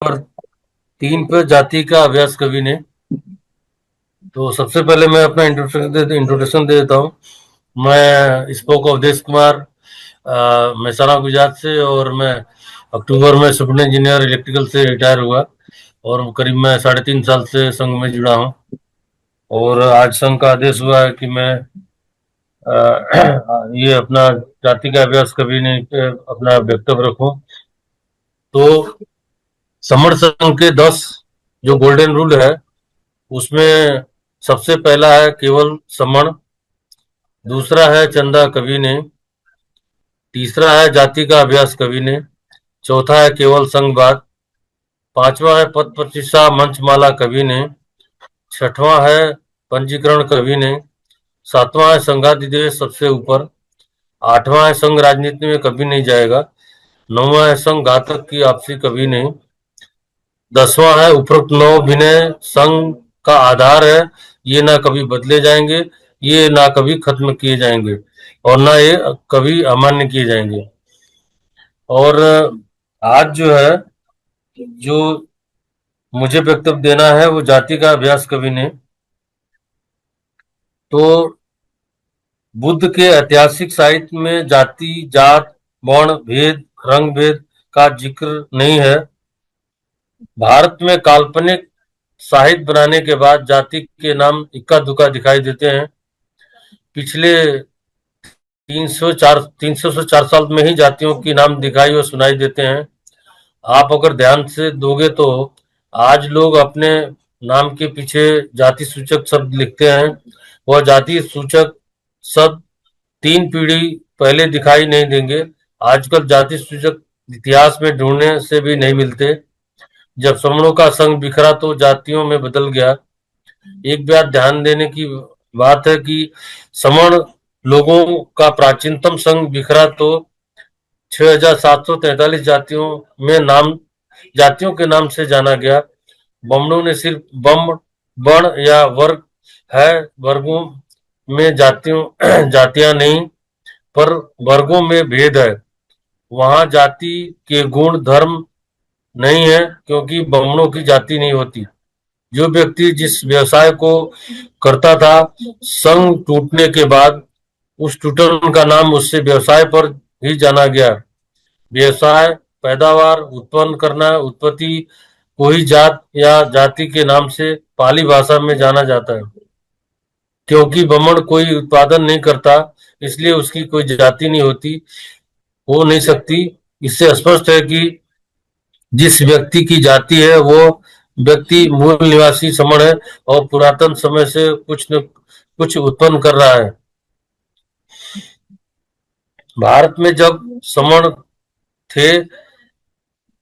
Number 3 पे जाति का अभ्यास कवि ने। तो सबसे पहले मैं अपना इंट्रोडक्शन दे देता हूँ। मैं स्पोक अवधेश कुमार, मेहसाणा गुजरात से, और मैं अक्टूबर में सुपरटेंडेंट इंजीनियर इलेक्ट्रिकल से रिटायर हुआ और करीब मैं 3.5 साल से संघ में जुड़ा हूँ। और आज संघ का आदेश हुआ है कि मैं ये अपना जाति का अभ्यास कवि ने अपना वक्तव्य रखूं। तो समण संघ के 10 जो गोल्डन रूल है उसमें सबसे पहला है केवल समण, दूसरा है चंदा कवि ने, तीसरा है जाति का अभ्यास कवि ने, चौथा है केवल संघवाद, पांचवा है पद प्रतिष्ठा मंचमाला कवि ने, छठवां है पंजीकरण कवि ने, सातवां है संघाधिदेश सबसे ऊपर, आठवां है संघ राजनीति में कभी नहीं जाएगा, नौवां है संघ घातक की आपसी कभी नहीं, 10वां है उपरोक्त 9 विनय संघ का आधार है, ये ना कभी बदले जाएंगे, ये ना कभी खत्म किए जाएंगे और ना ये कभी अमान्य किए जाएंगे। और आज जो है, जो मुझे वक्तव्य देना है वो जाति का अभ्यास कवि ने। तो बुद्ध के ऐतिहासिक साहित्य में जाति, जात, वर्ण भेद, रंग भेद का जिक्र नहीं है। भारत में काल्पनिक साहित्य बनाने के बाद जाति के नाम इक्का दुक्का दिखाई देते हैं। पिछले 300 से 4 साल में ही जातियों की नाम दिखाई और सुनाई देते हैं। आप अगर ध्यान से दोगे तो आज लोग अपने नाम के पीछे जाति सूचक शब्द लिखते हैं। वह जाति सूचक शब्द 3 पीढ़ी पहले दिखाई नहीं देंगे। आजकल जाति सूचक इतिहास में ढूंढने से भी नहीं मिलते। जब समणों का संघ बिखरा तो जातियों में बदल गया। एक बात ध्यान देने की बात है कि समण लोगों का प्राचीनतम संघ बिखरा तो 6743 जातियों के नाम से जाना गया। बमणों ने सिर्फ बम, वर्ण या वर्ग है, वर्गों में जातियां नहीं, पर वर्गों में भेद है। वहां जाति के गुण धर्म नहीं है, क्योंकि बमणों की जाति नहीं होती। जो व्यक्ति जिस व्यवसाय को करता था, संघ टूटने के बाद उस टूटन का नाम उससे व्यवसाय पर ही जाना गया। व्यवसाय, पैदावार, उत्पन्न करना, उत्पत्ति को ही जात या जाति के नाम से पाली भाषा में जाना जाता है। क्योंकि बमण कोई उत्पादन नहीं करता, इसलिए उसकी कोई जाति नहीं होती, हो नहीं सकती। इससे स्पष्ट है कि जिस व्यक्ति की जाति है वो व्यक्ति मूल निवासी समण है और पुरातन समय से कुछ न कुछ उत्पन्न कर रहा है। भारत में जब समण थे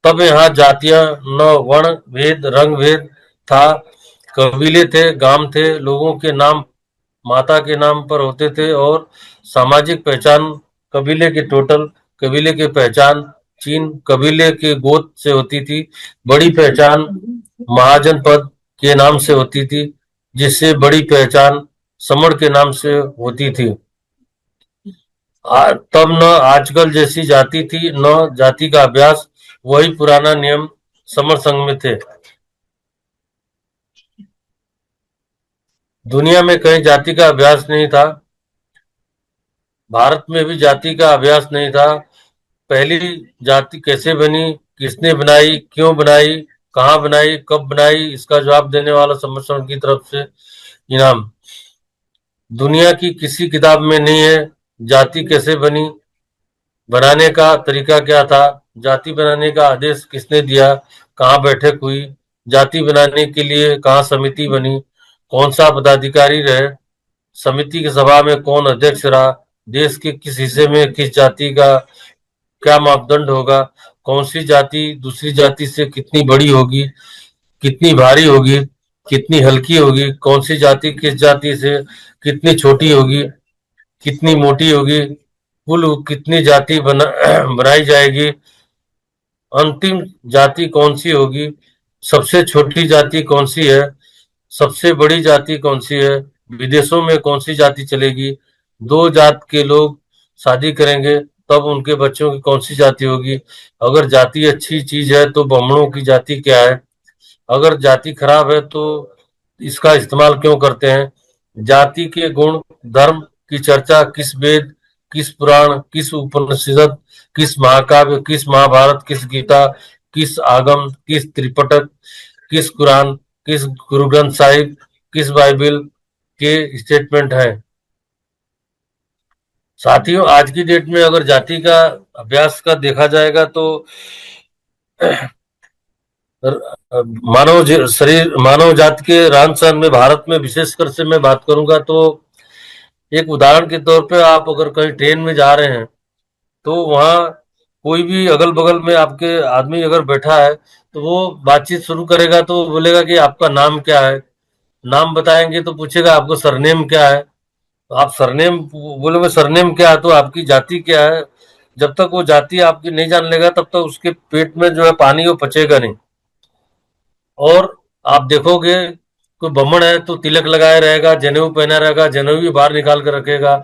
तब यहाँ जातियां न वर्ण भेद रंग भेद था। कबीले थे, गांव थे, लोगों के नाम माता के नाम पर होते थे और सामाजिक पहचान कबीले के पहचान चीन कबीले के गोत्र से होती थी। बड़ी पहचान महाजन पद के नाम से होती थी, जिससे बड़ी पहचान समण के नाम से होती थी। तब न आजकल जैसी जाति थी, न जाति का अभ्यास। वही पुराना नियम समर संघ में थे। दुनिया में कहीं जाति का अभ्यास नहीं था, भारत में भी जाति का अभ्यास नहीं था। पहली जाति कैसे बनी, किसने बनाई, क्यों बनाई, कहाँ बनाई, कब बनाई, इसका जवाब देने वाला समर संघ की तरफ से इनाम। दुनिया की किसी किताब में नहीं है जाति कैसे बनी, बनाने का तरीका क्या था, जाति बनाने का आदेश किसने दिया, कहाँ बैठक हुई, जाति बनाने के लिए कहाँ समिति बनी, कौन सा पदाधिकारी रहे, समिति की सभा में कौन अध्यक्ष रहा, देश के किस हिस्से में किस जाति का क्या मापदंड होगा, कौन सी जाति दूसरी जाति से कितनी बड़ी होगी, कितनी भारी होगी, कितनी हल्की होगी, कौन सी जाति किस जाति से कितनी छोटी होगी, कितनी मोटी होगी, कुल कितनी जाति बनाई जाएगी, अंतिम जाति कौन सी होगी, सबसे छोटी जाति कौन सी है, सबसे बड़ी जाति कौन सी है, विदेशों में कौन सी जाति चलेगी, दो जात के लोग शादी करेंगे तब उनके बच्चों की कौन सी जाति होगी। अगर जाति अच्छी चीज है तो ब्राह्मणों की जाति क्या है, अगर जाति खराब है तो इसका इस्तेमाल क्यों करते हैं। जाति के गुण धर्म की चर्चा किस वेद, किस पुराण, किस उपनिषद, किस महाकाव्य, किस महाभारत, किस गीता, किस आगम, किस त्रिपिटक, किस कुरान, किस गुरु ग्रंथ साहिब, किस बाइबल के स्टेटमेंट है। साथियों, आज की डेट में अगर जाति का अभ्यास का देखा जाएगा तो मानव जाति के रहन सहन में भारत में विशेषकर से मैं बात करूंगा तो एक उदाहरण के तौर पे आप अगर कहीं ट्रेन में जा रहे हैं तो वहाँ कोई भी अगल बगल में आपके आदमी अगर बैठा है तो वो बातचीत शुरू करेगा तो बोलेगा कि आपका नाम क्या है। नाम बताएंगे तो पूछेगा आपको सरनेम क्या है। तो आप सरनेम बोलोगे सरनेम क्या है तो आपकी जाति क्या है। जब तक वो जाति आपकी नहीं जान लेगा तब तक उसके पेट में जो है पानी वो पचेगा नहीं। और आप देखोगे कोई ब्राह्मण है तो तिलक लगाए रहेगा, जनेऊ पहना रहेगा, जनेऊ भी बाहर निकाल कर रखेगा।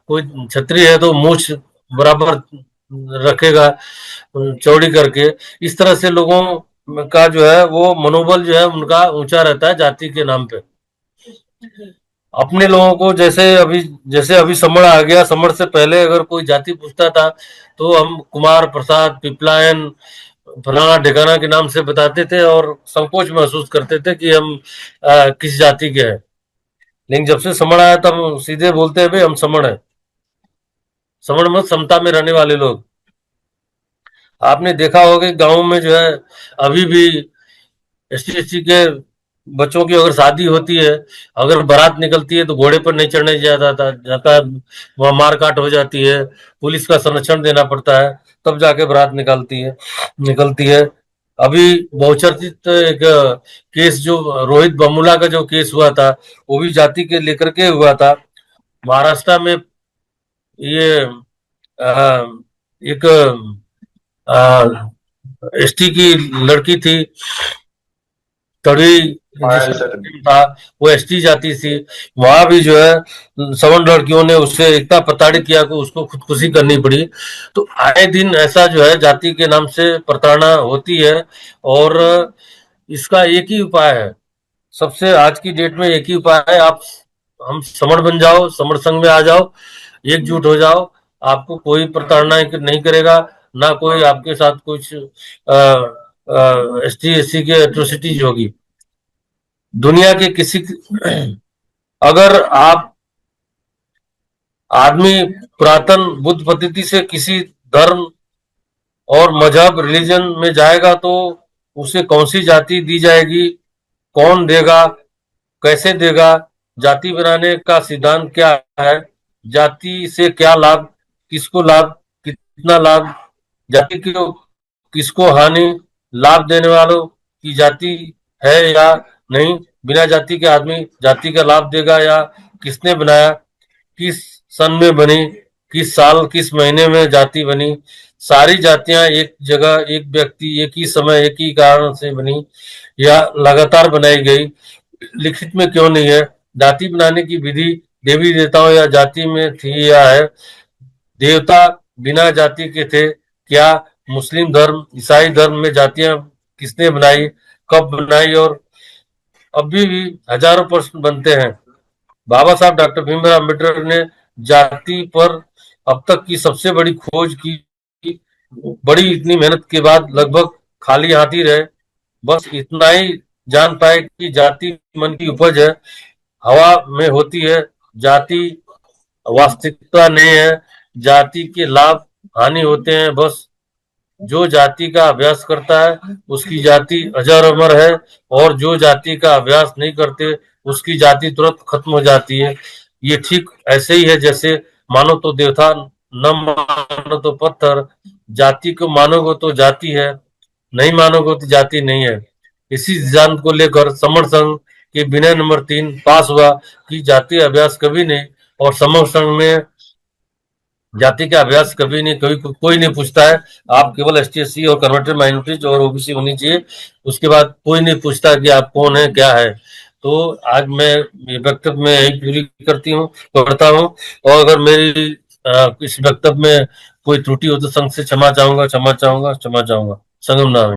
कोई क्षत्रिय है तो मूछ बराबर रखेगा चौड़ी करके। इस तरह से लोगों का जो है वो मनोबल जो है उनका ऊंचा रहता है जाति के नाम पे। अपने लोगों को जैसे अभी समण आ गया, समण से पहले अगर कोई जाति पूछता था तो हम कुमार प्रसाद पिपलायन फलाना ढिकाना के नाम से बताते थे और संकोच महसूस करते थे कि हम किस जाति के हैं। लेकिन जब से समण आया तब हम सीधे बोलते हैं भाई हम समण है। समण मत समता में रहने वाले लोग। आपने देखा होगा कि गांव में जो है अभी भी एसटी के बच्चों की अगर शादी होती है, अगर बारात निकलती है तो घोड़े पर नहीं चढ़ने जाता वहां मारकाट हो जाती है, पुलिस का संरक्षण देना पड़ता है, तब जाके बारात निकलती है। अभी बहुचर्चित एक केस जो रोहित बमुला का जो केस हुआ था वो भी जाति के लेकर के हुआ था। महाराष्ट्र में ये आ, एक एसटी की लड़की थी, तड़वी जिसका नाम था, वो एसटी जाति थी। वहां भी जो है सवर्ण लड़कियों ने उससे इतना प्रताड़ित किया कि उसको खुदकुशी करनी पड़ी। तो आए दिन ऐसा जो है जाति के नाम से प्रताड़ना होती है। और इसका एक ही उपाय है, सबसे आज की डेट में एक ही उपाय है, आप हम समण बन जाओ, समण संघ में आ जाओ, एकजुट हो जाओ। आपको कोई प्रताड़ना नहीं करेगा, ना कोई आपके साथ कुछ एसटी एससी की एट्रोसिटीज होगी। दुनिया के किसी अगर आप आदमी पुरातन बुद्ध पद्धति से किसी धर्म और मजहब रिलीजन में जाएगा तो उसे कौन सी जाति दी जाएगी, कौन देगा, कैसे देगा, जाति बनाने का सिद्धांत क्या है, जाति से क्या लाभ, किसको लाभ, कितना लाभ, जाति को किसको हानि, लाभ देने वालों की जाति है या नहीं, बिना जाति के आदमी जाति का लाभ देगा या किसने बनाया, किस सन में बनी, किस साल किस महीने में जाति बनी, सारी जातियां एक जगह एक व्यक्ति एक ही समय एक ही कारण से बनी या लगातार बनाई गई, लिखित में क्यों नहीं है, जाति बनाने की विधि देवी देवताओं या जाति में थी या है, देवता बिना जाति के थे क्या, मुस्लिम धर्म ईसाई धर्म में जातियां किसने बनाई, कब बनाई, और अभी भी हजारों प्रश्न बनते हैं। बाबा साहब डॉक्टर भीमराव अम्बेडकर ने जाति पर अब तक की सबसे बड़ी खोज की, बड़ी इतनी मेहनत के बाद लगभग खाली हाथ ही रहे। बस इतना ही जान पाए कि जाति मन की उपज है, हवा में होती है, जाति वास्तविकता नहीं है, जाति के लाभ हानि होते हैं। बस जो जाति का अभ्यास करता है उसकी जाति अजर अमर है, और जो जाति का अभ्यास नहीं करते उसकी जाति तुरंत खत्म हो जाती है। ये ठीक ऐसे ही है जैसे मानो तो देवता, न मानो तो पत्थर, जाति को मानोगे तो जाति है, नहीं मानोगे तो जाति नहीं है। इसी सिद्धांत को लेकर समर संघ के विनय नंबर 3 पास हुआ कि जाति अभ्यास कभी नहीं, और समर संघ में जाति का अभ्यास कभी नहीं, कभी कोई नहीं पूछता है। आप केवल एसटी और कन्वर्टेड माइनॉरिटीज और ओबीसी होनी चाहिए, उसके बाद कोई नहीं पूछता कि आप कौन है क्या है। तो आज मैं ये वक्तव्य में यही पूरी करता हूँ। और अगर मेरी इस वक्तव्य में कोई त्रुटि हो तो संघ से क्षमा चाहूंगा, क्षमा चाहूंगा, क्षमा चाहूंगा। संगम नाम है।